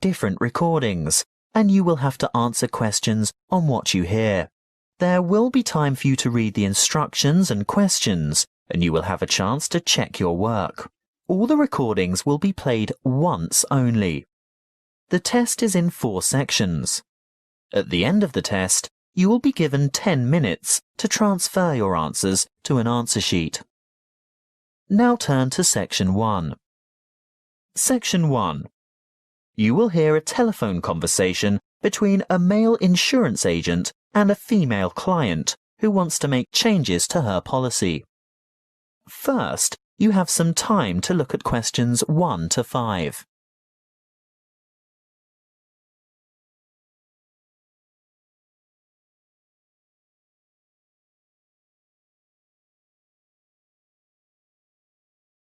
different recordings, and you will have to answer questions on what you hear. There will be time for you to read the instructions and questions, and you will have a chance to check your work. All the recordings will be played once only. The test is in 4 sections. At the end of the test, you will be given 10 minutes to transfer your answers to an answer sheet. Now turn to Section 1. Section 1. You will hear a telephone conversation between a male insurance agent and a female client who wants to make changes to her policy. First, you have some time to look at questions 1 to 5.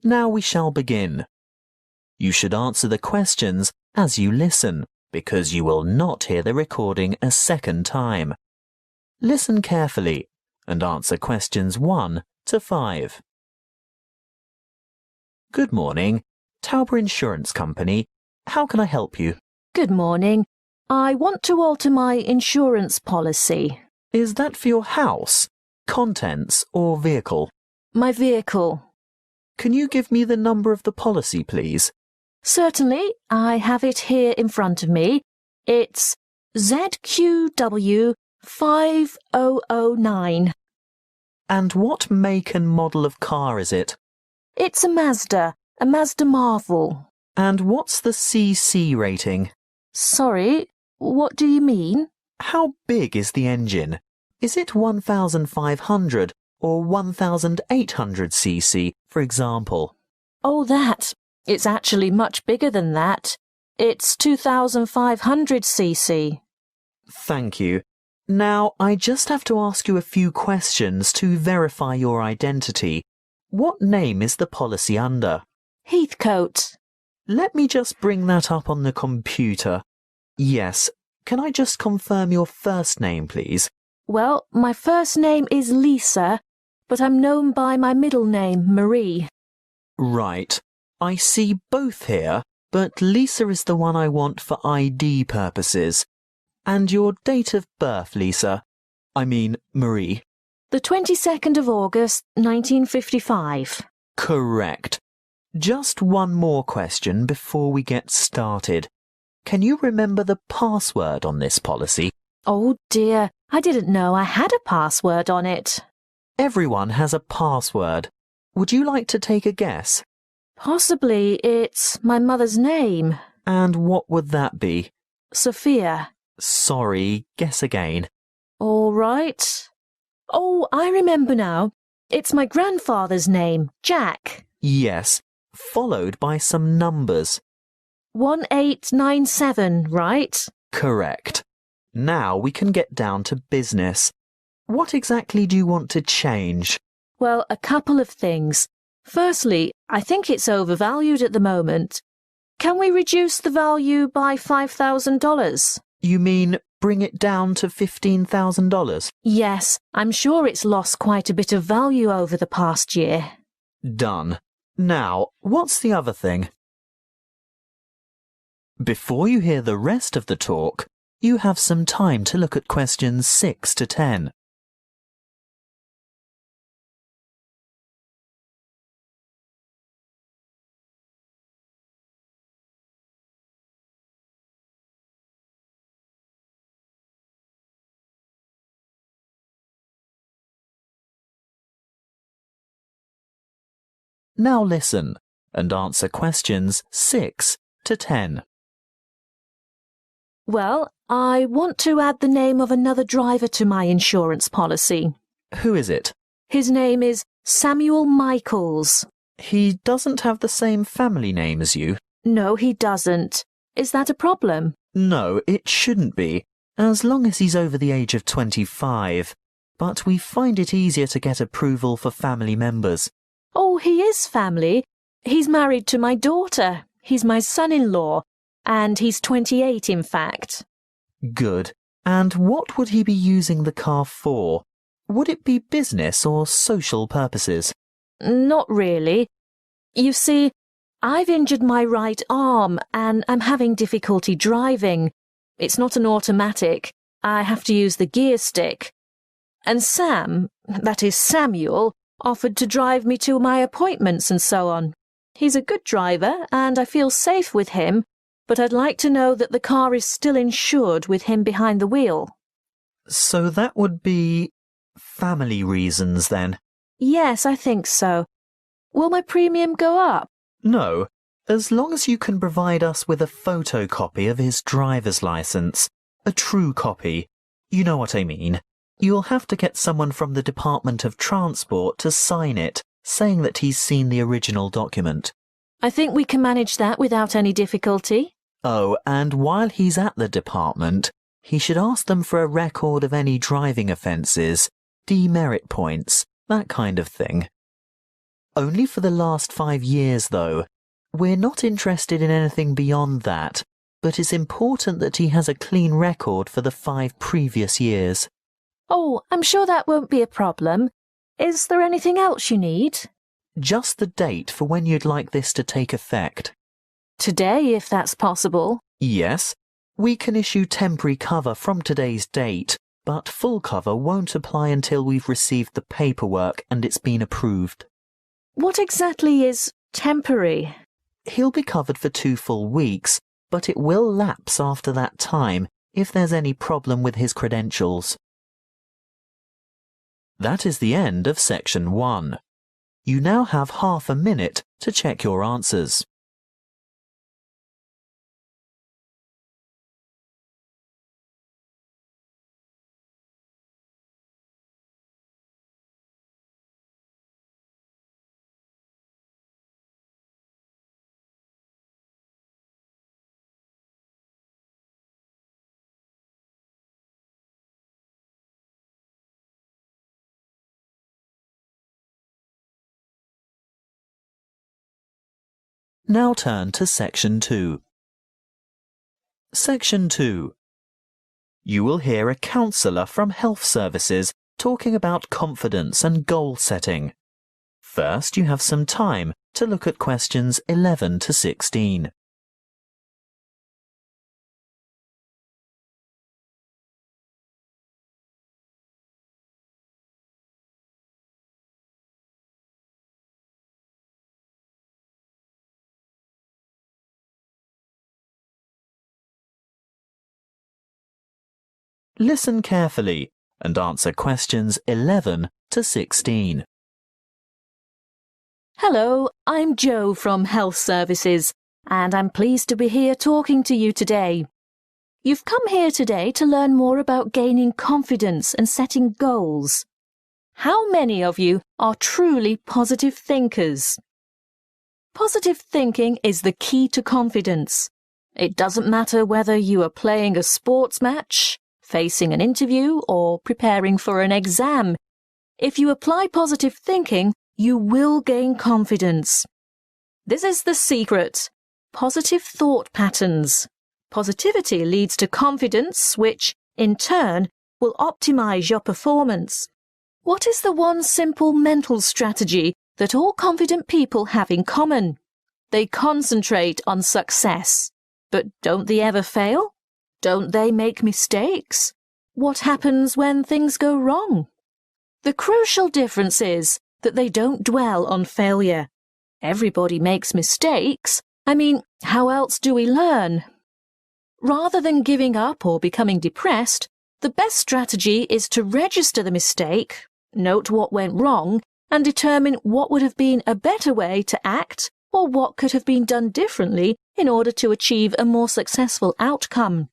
Now we shall begin. You should answer the questions as you listen, because you will not hear the recording a second time. Listen carefully and answer questions 1 to 5. Good morning, Tauber Insurance Company. How can I help you? Good morning. I want to alter my insurance policy. Is that for your house, contents or vehicle? My vehicle. Can you give me the number of the policy, please? Certainly, I have it here in front of me. It's ZQW 5009. And what make and model of car is it? It's a Mazda Marvel. And what's the CC rating? Sorry, what do you mean? How big is the engine? Is it 1,500 or 1,800 cc, for example? Oh, that. It's actually much bigger than that. It's 2,500 cc. Thank you. Now, I just have to ask you a few questions to verify your identity. What name is the policy under? Heathcote. Let me just bring that up on the computer. Yes. Can I just confirm your first name, please? Well, my first name is Lisa, but I'm known by my middle name, Marie. Right. I see both here, but Lisa is the one I want for ID purposes. And your date of birth, Lisa? I mean, Marie. The 22nd of August, 1955. Correct. Just one more question before we get started. Can you remember the password on this policy? Oh dear, I didn't know I had a password on it. Everyone has a password. Would you like to take a guess? Possibly it's my mother's name. And what would that be? Sophia. Sorry, guess again. All right. Oh, I remember now. It's my grandfather's name, Jack. Yes, followed by some numbers. 1897, right? Correct. Now we can get down to business. What exactly do you want to change? Well, a couple of things. Firstly, I think it's overvalued at the moment. Can we reduce the value by $5,000? You mean bring it down to $15,000? Yes, I'm sure it's lost quite a bit of value over the past year. Done. Now, what's the other thing? Before you hear the rest of the talk, you have some time to look at questions 6 to 10. Now listen and answer questions 6 to 10. Well, I want to add the name of another driver to my insurance policy. Who is it? His name is Samuel Michaels. He doesn't have the same family name as you. No, he doesn't. Is that a problem? No, it shouldn't be, as long as he's over the age of 25. But we find it easier to get approval for family members. Oh, he is family. He's married to my daughter. He's my son-in-law. And he's 28, in fact. Good. And what would he be using the car for? Would it be business or social purposes? Not really. You see, I've injured my right arm and I'm having difficulty driving. It's not an automatic. I have to use the gear stick. And Sam, that is Samuel, offered to drive me to my appointments and so on. He's a good driver and I feel safe with him, but I'd like to know that the car is still insured with him behind the wheel. So that would be family reasons then? Yes, I think so. Will my premium go up? No, as long as you can provide us with a photocopy of his driver's license, a true copy. You know what I mean. You'll have to get someone from the Department of Transport to sign it, saying that he's seen the original document. I think we can manage that without any difficulty. Oh, and while he's at the department, he should ask them for a record of any driving offences, demerit points, that kind of thing. Only for the last 5 years, though. We're not interested in anything beyond that, but it's important that he has a clean record for the 5 previous years. Oh, I'm sure that won't be a problem. Is there anything else you need? Just the date for when you'd like this to take effect. Today, if that's possible. Yes, we can issue temporary cover from today's date, but full cover won't apply until we've received the paperwork and it's been approved. What exactly is temporary? He'll be covered for 2 full weeks, but it will lapse after that time if there's any problem with his credentials. That is the end of section 1. You now have half a minute to check your answers. Now turn to Section 2. Section 2. You will hear a counsellor from Health Services talking about confidence and goal setting. First, you have some time to look at questions 11 to 16. Listen carefully and answer questions 11 to 16. Hello, I'm Jo from Health Services, and I'm pleased to be here talking to you today. You've come here today to learn more about gaining confidence and setting goals. How many of you are truly positive thinkers? Positive thinking is the key to confidence. It doesn't matter whether you are playing a sports match, facing an interview, or preparing for an exam. If you apply positive thinking, you will gain confidence. This is the secret. Positive thought patterns. Positivity leads to confidence, which, in turn, will optimize your performance. What is the one simple mental strategy that all confident people have in common? They concentrate on success. But don't they ever fail? Don't they make mistakes? What happens when things go wrong? The crucial difference is that they don't dwell on failure. Everybody makes mistakes. I mean, how else do we learn? Rather than giving up or becoming depressed, the best strategy is to register the mistake, note what went wrong, and determine what would have been a better way to act or what could have been done differently in order to achieve a more successful outcome.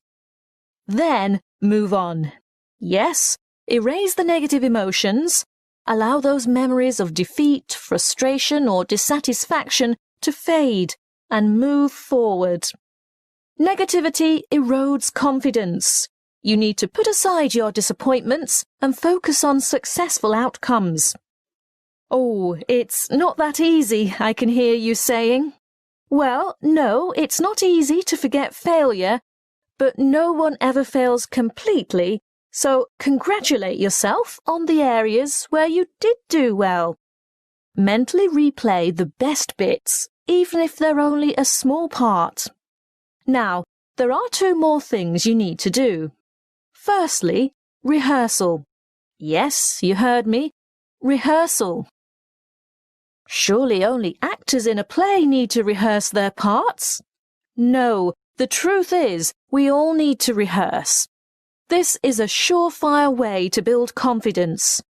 Then move on. Yes, erase the negative emotions. Allow those memories of defeat, frustration, or dissatisfaction to fade and move forward. Negativity erodes confidence. You need to put aside your disappointments and focus on successful outcomes. Oh, it's not that easy, I can hear you saying. Well, no, it's not easy to forget failure, but no one ever fails completely, so congratulate yourself on the areas where you did do well. Mentally replay the best bits, even if they're only a small part. Now, there are two more things you need to do. Firstly, rehearsal. Yes, you heard me. Rehearsal. Surely only actors in a play need to rehearse their parts? No, the truth is we all need to rehearse. This is a surefire way to build confidence.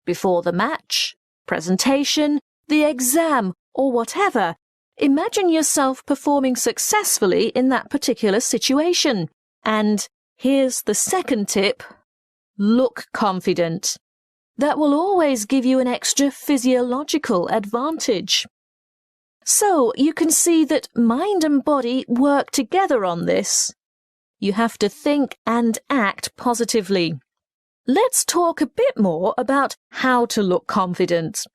Before the match, presentation, the exam, or whatever, imagine yourself performing successfully in that particular situation. And here's the second tip: look confident. That will always give you an extra physiological advantage. So you can see that mind and body work together on this. You have to think and act positively. Let's talk a bit more about how to look confident.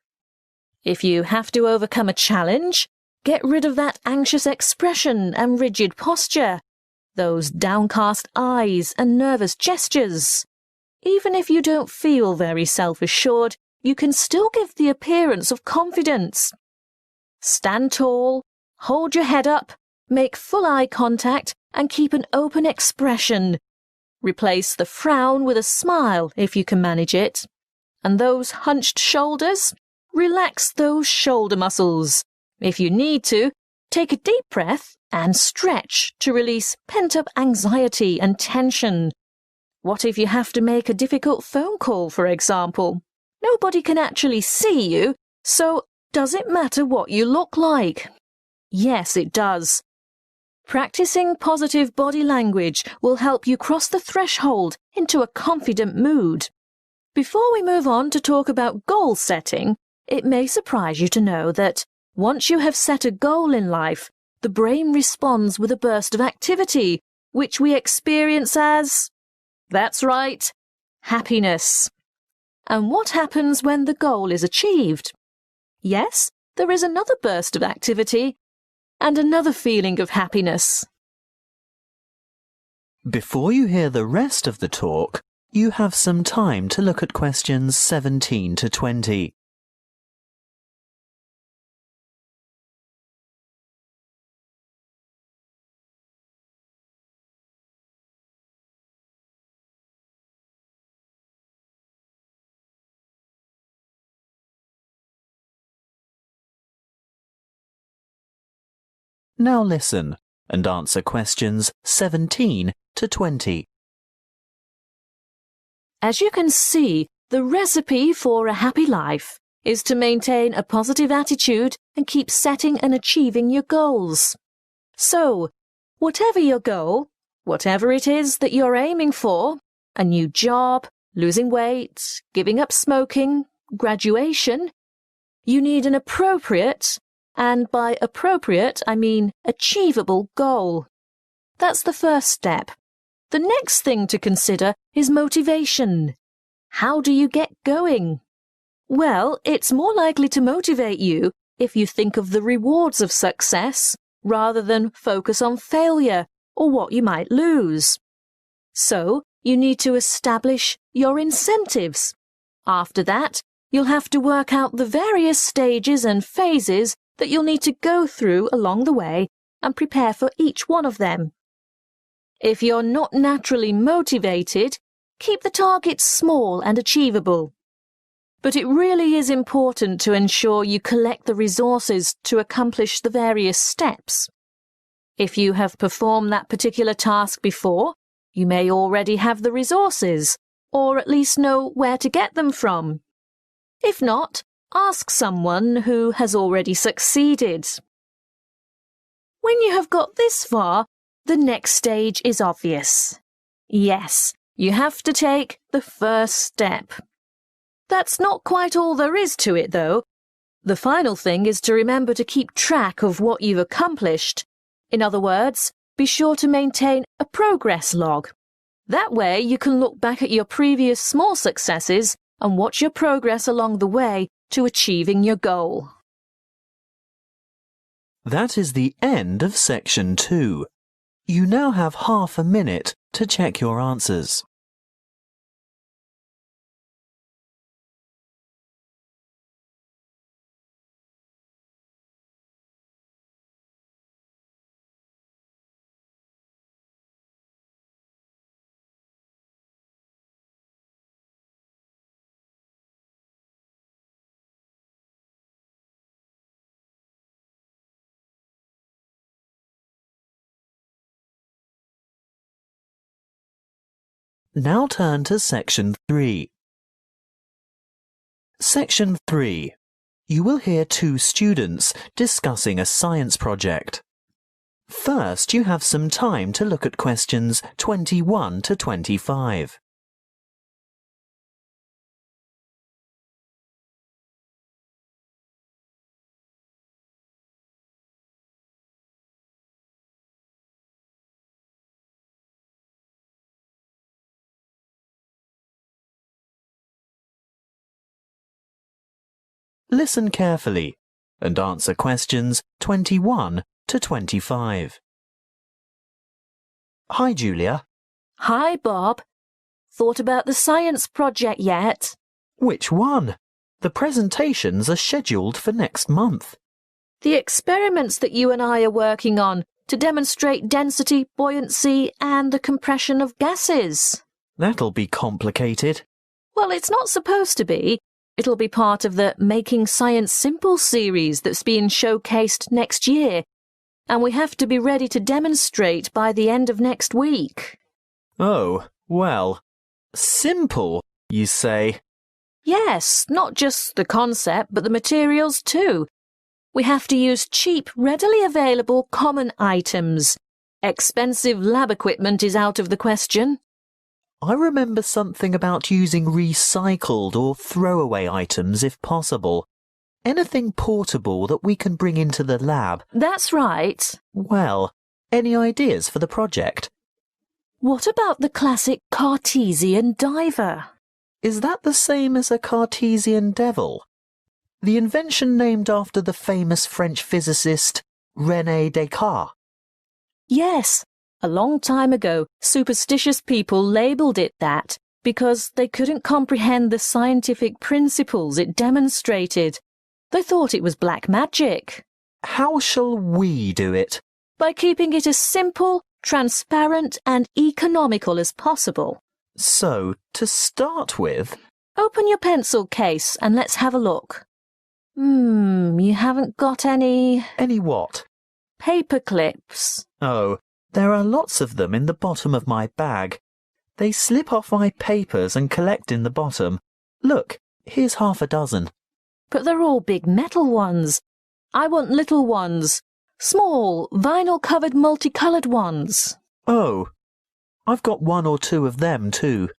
If you have to overcome a challenge, get rid of that anxious expression and rigid posture, those downcast eyes and nervous gestures. Even if you don't feel very self-assured, you can still give the appearance of confidence. Stand tall, hold your head up, make full eye contact, and keep an open expression. Replace the frown with a smile if you can manage it. And those hunched shoulders? Relax those shoulder muscles. If you need to, take a deep breath and stretch to release pent-up anxiety and tension. What if you have to make a difficult phone call, for example? Nobody can actually see you, so does it matter what you look like? Yes, it does. Practicing positive body language will help you cross the threshold into a confident mood. Before we move on to talk about goal setting, it may surprise you to know that once you have set a goal in life, the brain responds with a burst of activity, which we experience as, that's right, happiness. And what happens when the goal is achieved? Yes, there is another burst of activity and another feeling of happiness. Before you hear the rest of the talk, you have some time to look at questions 17 to 20. Now listen and answer questions 17 to 20. As you can see, the recipe for a happy life is to maintain a positive attitude and keep setting and achieving your goals. So, whatever your goal, whatever it is that you're aiming for, a new job, losing weight, giving up smoking, graduation, you need an appropriate, and by appropriate I mean achievable goal. That's the first step. The next thing to consider is motivation. How do you get going? Well, it's more likely to motivate you if you think of the rewards of success rather than focus on failure or what you might lose. So, you need to establish your incentives. After that, you'll have to work out the various stages and phases that you'll need to go through along the way and prepare for each one of them. If you're not naturally motivated, keep the targets small and achievable. But it really is important to ensure you collect the resources to accomplish the various steps. If you have performed that particular task before, you may already have the resources, or at least know where to get them from. If not, ask someone who has already succeeded. When you have got this far, the next stage is obvious. Yes, you have to take the first step. That's not quite all there is to it, though. The final thing is to remember to keep track of what you've accomplished. In other words, be sure to maintain a progress log. That way you can look back at your previous small successes and watch your progress along the way to achieving your goal. That is the end of section 2. You now have half a minute to check your answers. Now turn to Section 3. Section 3. You will hear two students discussing a science project. First, you have some time to look at questions 21 to 25. Listen carefully and answer questions 21 to 25. Hi, Julia. Hi, Bob. Thought about the science project yet? Which one? The presentations are scheduled for next month. The experiments that you and I are working on to demonstrate density, buoyancy, and the compression of gases. That'll be complicated. Well, it's not supposed to be. It'll be part of the Making Science Simple series that's being showcased next year, and we have to be ready to demonstrate by the end of next week. Oh, well, simple, you say? Yes, not just the concept, but the materials too. We have to use cheap, readily available common items. Expensive lab equipment is out of the question. I remember something about using recycled or throwaway items if possible. Anything portable that we can bring into the lab. That's right. Well, any ideas for the project? What about the classic Cartesian diver? Is that the same as a Cartesian devil? The invention named after the famous French physicist René Descartes. Yes. A long time ago, superstitious people labelled it that because they couldn't comprehend the scientific principles it demonstrated. They thought it was black magic. How shall we do it? By keeping it as simple, transparent and economical as possible. So, to start with... Open your pencil case and let's have a look. You haven't got any... Any what? Paper clips. Oh, there are lots of them in the bottom of my bag. They slip off my papers and collect in the bottom. Look, here's half a dozen. But they're all big metal ones. I want little ones. Small, vinyl-covered multicoloured ones. Oh, I've got one or two of them too.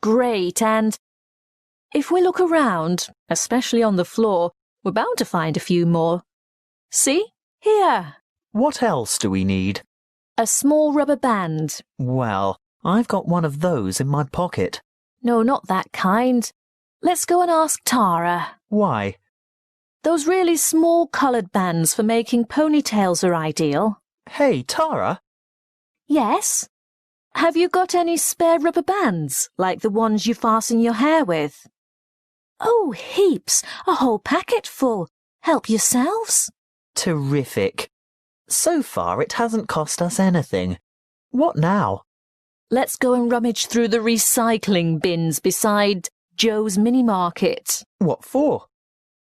Great, and if we look around, especially on the floor, we're bound to find a few more. See? Here. What else do we need? A small rubber band. Well, I've got one of those in my pocket. No, not that kind. Let's go and ask Tara. Why? Those really small coloured bands for making ponytails are ideal. Hey, Tara? Yes? Have you got any spare rubber bands, like the ones you fasten your hair with? Oh, heaps. A whole packet full. Help yourselves. Terrific. So far it hasn't cost us anything. What now? Let's go and rummage through the recycling bins beside Joe's mini market. What for?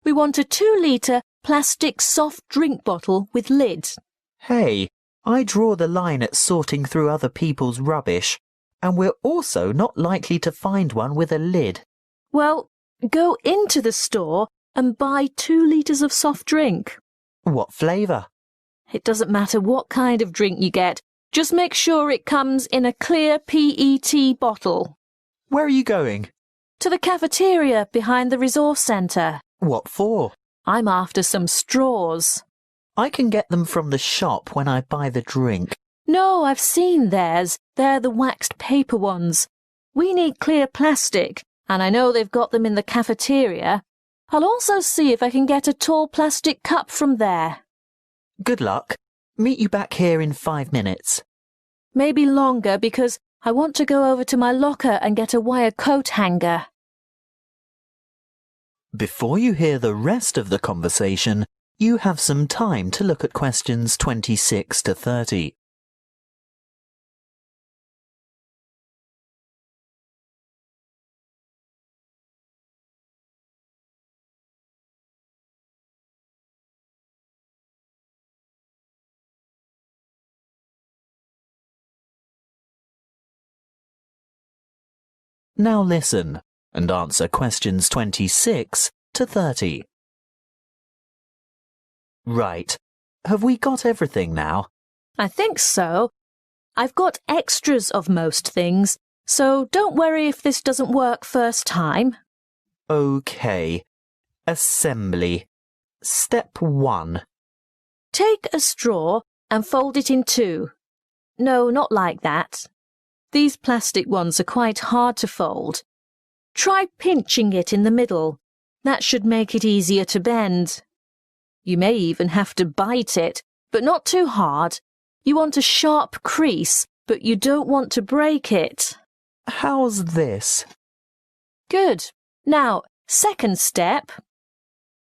We want a 2-litre plastic soft drink bottle with lid. Hey, I draw the line at sorting through other people's rubbish, and we're also not likely to find one with a lid. Well, go into the store and buy 2 litres of soft drink. What flavour? It doesn't matter what kind of drink you get. Just make sure it comes in a clear PET bottle. Where are you going? To the cafeteria behind the resource centre. What for? I'm after some straws. I can get them from the shop when I buy the drink. No, I've seen theirs. They're the waxed paper ones. We need clear plastic, and I know they've got them in the cafeteria. I'll also see if I can get a tall plastic cup from there. Good luck. Meet you back here in 5 minutes. Maybe longer because I want to go over to my locker and get a wire coat hanger. Before you hear the rest of the conversation, you have some time to look at questions 26 to 30. Now listen and answer questions 26 to 30. Right. Have we got everything now? I think so. I've got extras of most things, so don't worry if this doesn't work first time. OK. Assembly. Step 1. Take a straw and fold it in two. No, not like that. These plastic ones are quite hard to fold. Try pinching it in the middle. That should make it easier to bend. You may even have to bite it, but not too hard. You want a sharp crease, but you don't want to break it. How's this? Good. Now, second step.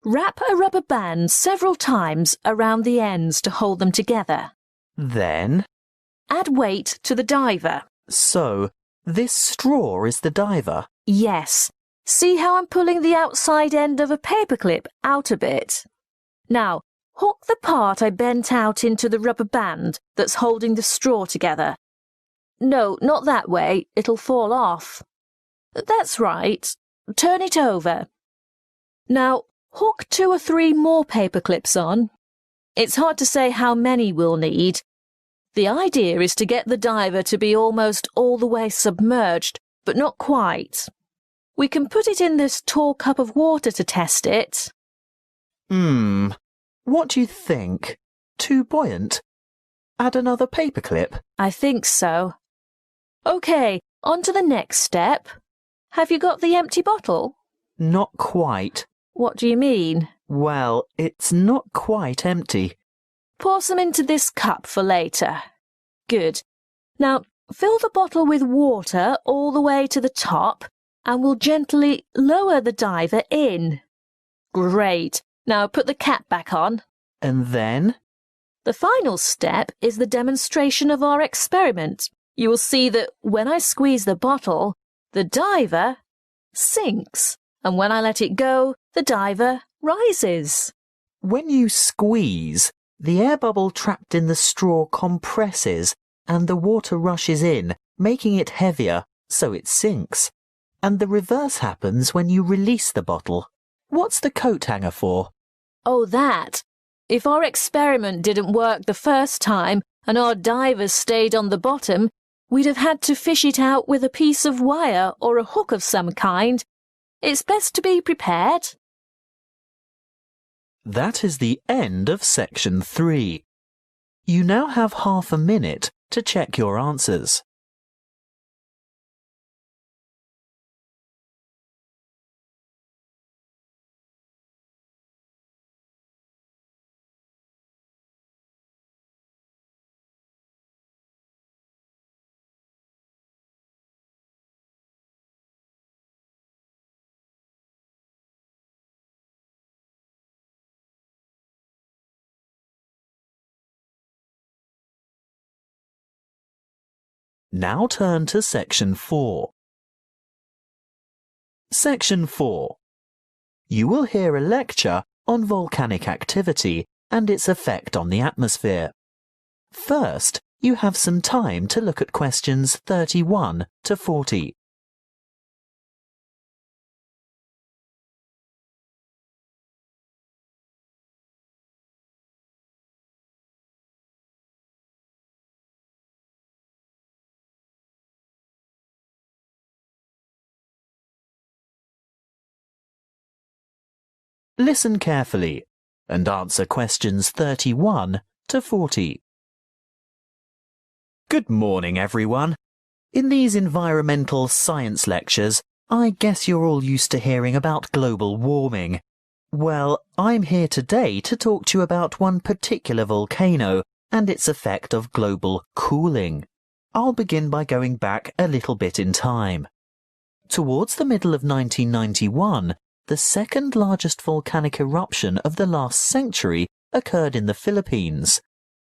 Wrap a rubber band several times around the ends to hold them together. Then? Add weight to the diver. So, this straw is the diver? Yes. See how I'm pulling the outside end of a paperclip out a bit? Now, hook the part I bent out into the rubber band that's holding the straw together. No, not that way. It'll fall off. That's right. Turn it over. Now, hook 2 or 3 more paper clips on. It's hard to say how many we'll need. The idea is to get the diver to be almost all the way submerged, but not quite. We can put it in this tall cup of water to test it. What do you think? Too buoyant? Add another paperclip? I think so. OK, on to the next step. Have you got the empty bottle? Not quite. What do you mean? Well, it's not quite empty. Pour some into this cup for later. Good. Now, fill the bottle with water all the way to the top and we'll gently lower the diver in. Great. Now put the cap back on. And then? The final step is the demonstration of our experiment. You will see that when I squeeze the bottle, the diver sinks, and when I let it go, the diver rises. When you squeeze, the air bubble trapped in the straw compresses and the water rushes in, making it heavier, so it sinks. And the reverse happens when you release the bottle. What's the coat hanger for? Oh, that. If our experiment didn't work the first time and our divers stayed on the bottom, we'd have had to fish it out with a piece of wire or a hook of some kind. It's best to be prepared. That is the end of section 3. You now have half a minute to check your answers. Now turn to section 4. Section 4. You will hear a lecture on volcanic activity and its effect on the atmosphere. First, you have some time to look at questions 31 to 40. Listen carefully and answer questions 31 to 40. Good morning, everyone. In these environmental science lectures, I guess you're all used to hearing about global warming. Well, I'm here today to talk to you about one particular volcano and its effect of global cooling. I'll begin by going back a little bit in time. Towards the middle of 1991, the second largest volcanic eruption of the last century occurred in the Philippines,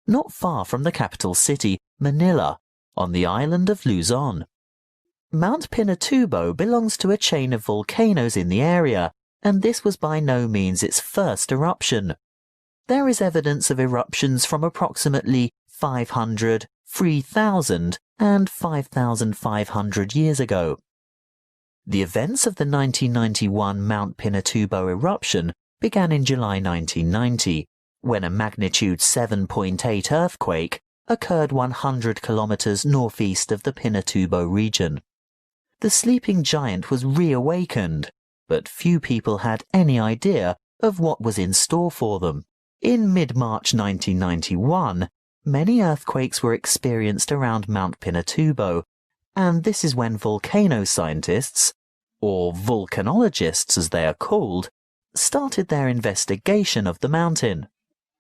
not far from the capital city, Manila, on the island of Luzon. Mount Pinatubo belongs to a chain of volcanoes in the area, and this was by no means its first eruption. There is evidence of eruptions from approximately 500, 3,000 and 5,500 years ago. The events of the 1991 Mount Pinatubo eruption began in July 1990, when a magnitude 7.8 earthquake occurred 100 kilometers northeast of the Pinatubo region. The sleeping giant was reawakened, but few people had any idea of what was in store for them. In mid-March 1991, many earthquakes were experienced around Mount Pinatubo, and this is when volcano scientists, or volcanologists as they are called, started their investigation of the mountain.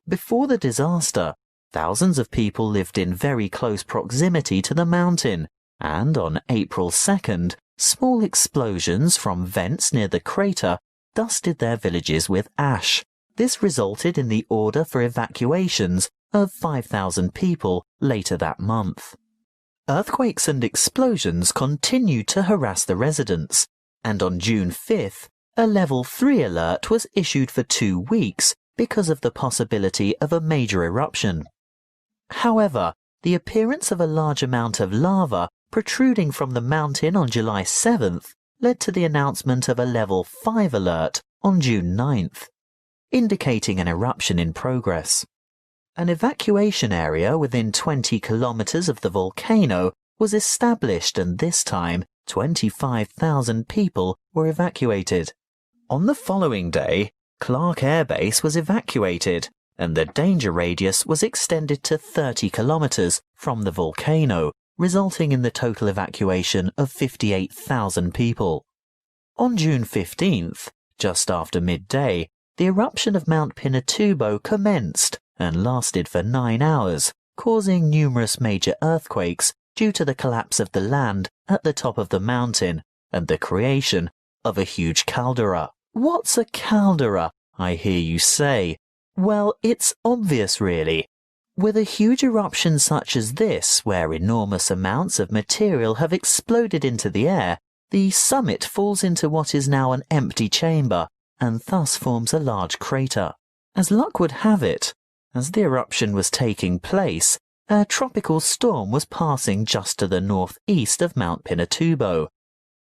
Before the disaster, thousands of people lived in very close proximity to the mountain, and on April 2nd, small explosions from vents near the crater dusted their villages with ash. This resulted in the order for evacuations of 5,000 people later that month. Earthquakes and explosions continued to harass the residents, and on June 5th, a Level 3 alert was issued for 2 weeks because of the possibility of a major eruption. However, the appearance of a large amount of lava protruding from the mountain on July 7th led to the announcement of a Level 5 alert on June 9th, indicating an eruption in progress. An evacuation area within 20 kilometers of the volcano was established, and this time 25,000 people were evacuated. On the following day, Clark Air Base was evacuated, and the danger radius was extended to 30 kilometers from the volcano, resulting in the total evacuation of 58,000 people. On June 15th, just after midday, the eruption of Mount Pinatubo commenced and lasted for 9 hours, causing numerous major earthquakes due to the collapse of the land at the top of the mountain and the creation of a huge caldera. What's a caldera, I hear you say? Well, it's obvious really. With a huge eruption such as this, where enormous amounts of material have exploded into the air, the summit falls into what is now an empty chamber, and thus forms a large crater. As luck would have it, as the eruption was taking place, a tropical storm was passing just to the northeast of Mount Pinatubo,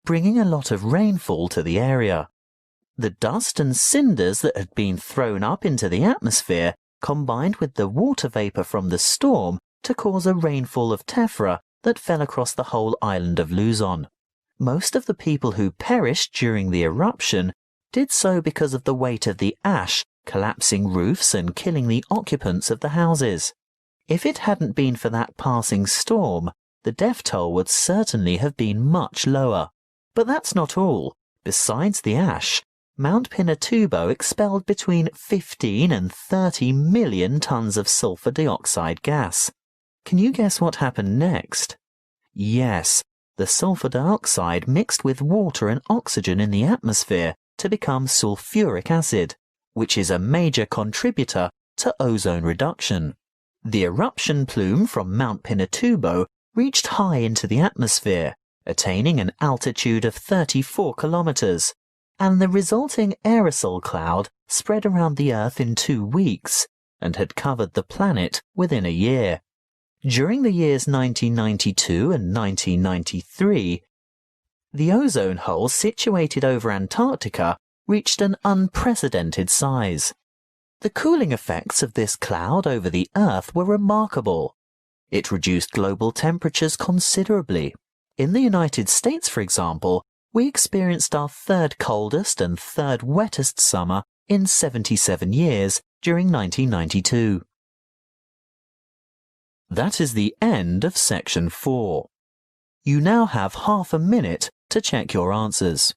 bringing a lot of rainfall to the area. The dust and cinders that had been thrown up into the atmosphere combined with the water vapor from the storm to cause a rainfall of tephra that fell across the whole island of Luzon. Most of the people who perished during the eruption did so because of the weight of the ash collapsing roofs and killing the occupants of the houses. If it hadn't been for that passing storm, the death toll would certainly have been much lower. But that's not all. Besides the ash, Mount Pinatubo expelled between 15 and 30 million tons of sulfur dioxide gas. Can you guess what happened next? Yes, the sulfur dioxide mixed with water and oxygen in the atmosphere to become sulfuric acid, which is a major contributor to ozone reduction. The eruption plume from Mount Pinatubo reached high into the atmosphere, attaining an altitude of 34 kilometers, and the resulting aerosol cloud spread around the Earth in 2 weeks and had covered the planet within a year. During the years 1992 and 1993, the ozone hole situated over Antarctica reached an unprecedented size. The cooling effects of this cloud over the Earth were remarkable. It reduced global temperatures considerably. In the United States, for example, we experienced our 3rd coldest and 3rd wettest summer in 77 years during 1992. That is the end of Section 4. You now have half a minute to check your answers.